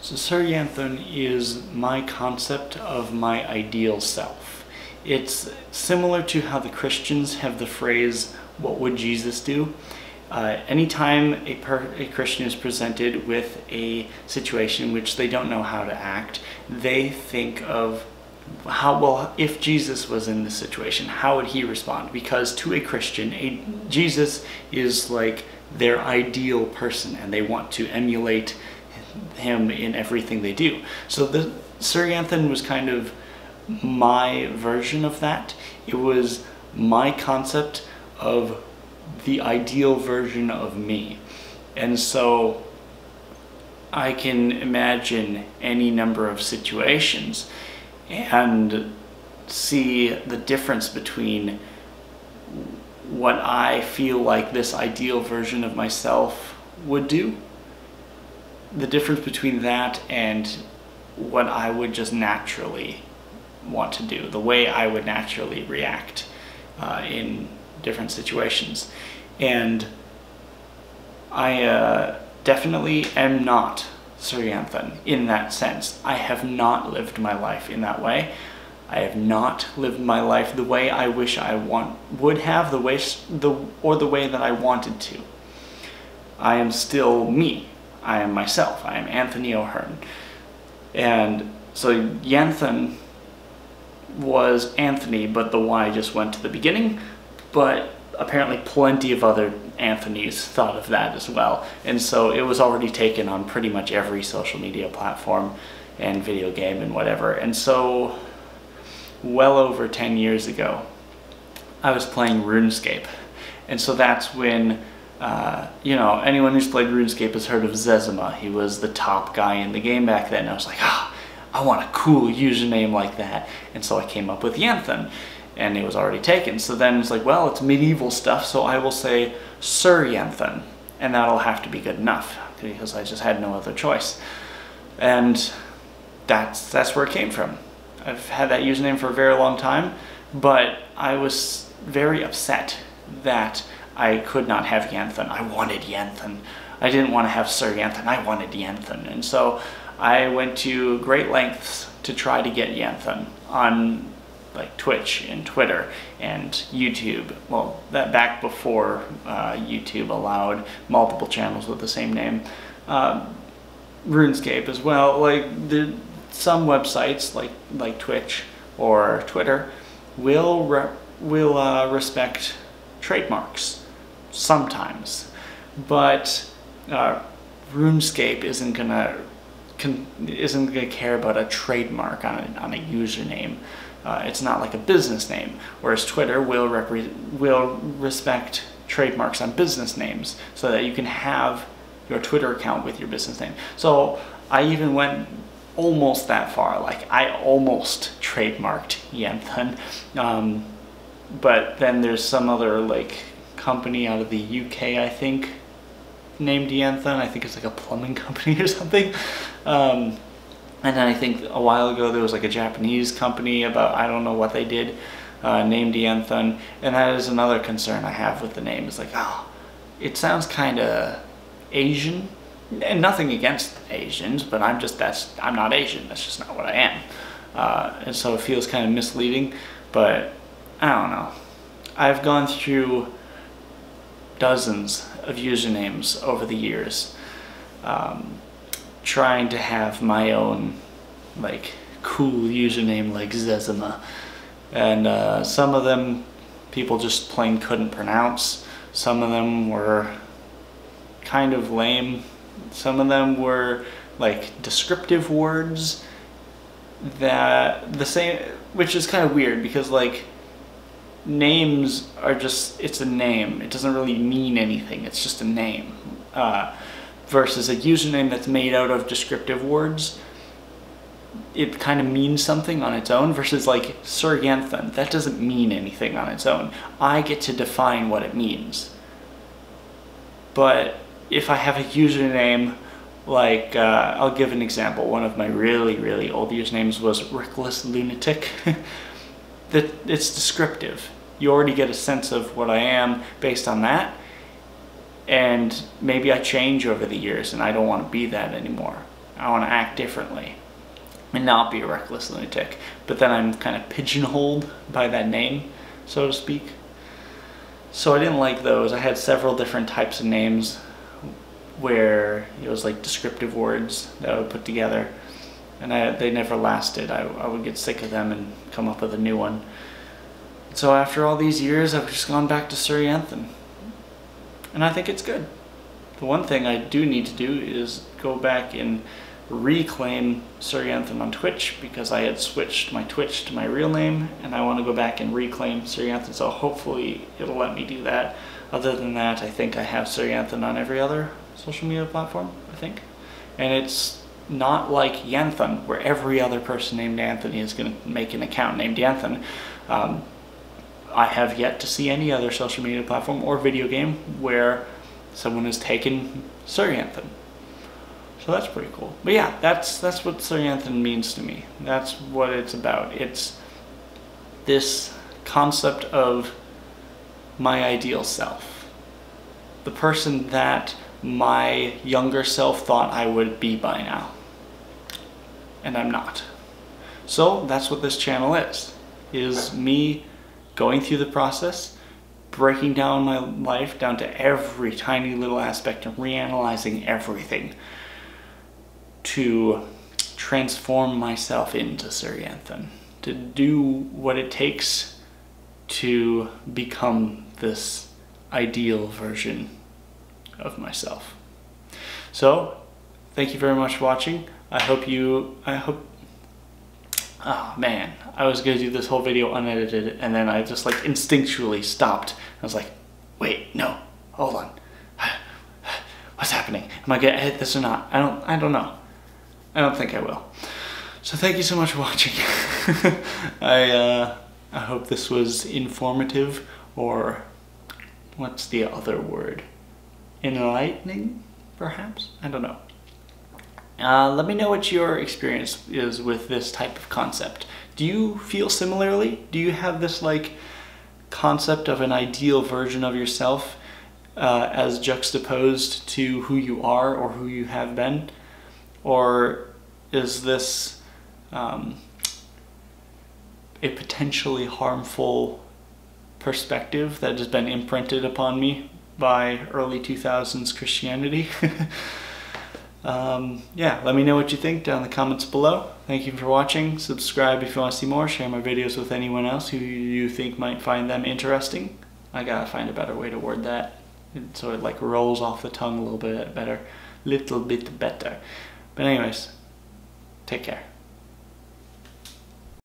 So SirYanthon is my concept of my ideal self. It's similar to how the Christians have the phrase, "What would Jesus do?" Anytime a Christian is presented with a situation in which they don't know how to act, they think of well, if Jesus was in this situation, how would he respond? Because to a Christian, Jesus is like their ideal person, and they want to emulate him in everything they do. So the SirYanthon was kind of my version of that. It was my concept of the ideal version of me. And so I can imagine any number of situations and see the difference between what I feel like this ideal version of myself would do, the difference between that and what I would just naturally want to do, the way I would naturally react in different situations. And I definitely am not SirYanthon in that sense. I have not lived my life in that way. I have not lived my life the way I wish I would have, the way that I wanted to. I am still me. I am myself. I am Anthony O'Hearn. And so Yanthon was Anthony, but the Y just went to the beginning. But apparently plenty of other Anthonys thought of that as well. And so it was already taken on pretty much every social media platform and video game and whatever. And so well over 10 years ago, I was playing RuneScape. And so that's when, you know, anyone who's played RuneScape has heard of Zezima. He was the top guy in the game back then. I was like, I want a cool username like that. And so I came up with Yanthon. And it was already taken. So then it's like, well, it's medieval stuff, so I will say SirYanthon, and that'll have to be good enough, because I just had no other choice. And that's where it came from. I've had that username for a very long time, but I was very upset that I could not have Yanthon. I wanted Yanthon. I didn't want to have SirYanthon, I wanted Yanthon. And so I went to great lengths to try to get Yanthon on like Twitch and Twitter and YouTube. Well, that back before YouTube allowed multiple channels with the same name. RuneScape as well. Like some websites like Twitch or Twitter will respect trademarks sometimes, but RuneScape isn't gonna care about a trademark on a username. It's not like a business name, whereas Twitter will respect trademarks on business names so that you can have your Twitter account with your business name. So I even went almost that far, like I almost trademarked Yanthon, but then there's some other like company out of the UK, I think, named Yanthon. I think it's like a plumbing company or something. And then I think a while ago there was like a Japanese company about, I don't know what they did, named Yanthon. And that is another concern I have with the name. It's like, oh, it sounds kind of Asian. And nothing against Asians, but I'm not Asian. That's just not what I am. And so it feels kind of misleading, but I don't know. I've gone through dozens of usernames over the years. Trying to have my own like cool username like Zezima, and some of them people just plain couldn't pronounce. Some of them were kind of lame. Some of them were like descriptive words that the same, which is kind of weird because like names are just, it's a name. It doesn't really mean anything. It's just a name. Versus a username that's made out of descriptive words, it kind of means something on its own, versus like SirYanthon, that doesn't mean anything on its own. I get to define what it means. But if I have a username like, I'll give an example. One of my really, really old usernames was Reckless Lunatic. It's descriptive. You already get a sense of what I am based on that. And maybe I change over the years and I don't want to be that anymore. I want to act differently and not be a reckless lunatic. But then I'm kind of pigeonholed by that name, so to speak. So I didn't like those. I had several different types of names where it was like descriptive words that I would put together, and they never lasted. I would get sick of them and come up with a new one. So after all these years, I've just gone back to SirYanthon, and I think it's good. The one thing I do need to do is go back and reclaim SirYanthon on Twitch, because I had switched my Twitch to my real name, and I want to go back and reclaim SirYanthon, so hopefully it'll let me do that. Other than that, I think I have SirYanthon on every other social media platform, I think. And it's not like Yanthon, where every other person named Anthony is going to make an account named Yanthon. I have yet to see any other social media platform or video game where someone has taken SirYanthon. So that's pretty cool. But yeah, that's what SirYanthon means to me. That's what it's about. It's this concept of my ideal self. The person that my younger self thought I would be by now. And I'm not. So that's what this channel is me going through the process, breaking down my life down to every tiny little aspect and reanalyzing everything to transform myself into SirYanthon, to do what it takes to become this ideal version of myself. So, thank you very much for watching. Oh man, I was gonna do this whole video unedited, and then I just like instinctually stopped. I was like, wait, no, hold on. What's happening? Am I gonna edit this or not? I don't know. I don't think I will. So thank you so much for watching. I hope this was informative, or what's the other word? Enlightening, perhaps? I don't know. Let me know what your experience is with this type of concept. Do you feel similarly? Do you have this like concept of an ideal version of yourself as juxtaposed to who you are or who you have been? Or is this a potentially harmful perspective that has been imprinted upon me by early 2000s Christianity? Yeah, let me know what you think down in the comments below. Thank you for watching. Subscribe if you want to see more. Share my videos with anyone else who you think might find them interesting. I gotta find a better way to word that so it like rolls off the tongue a little bit better. But anyways, take care.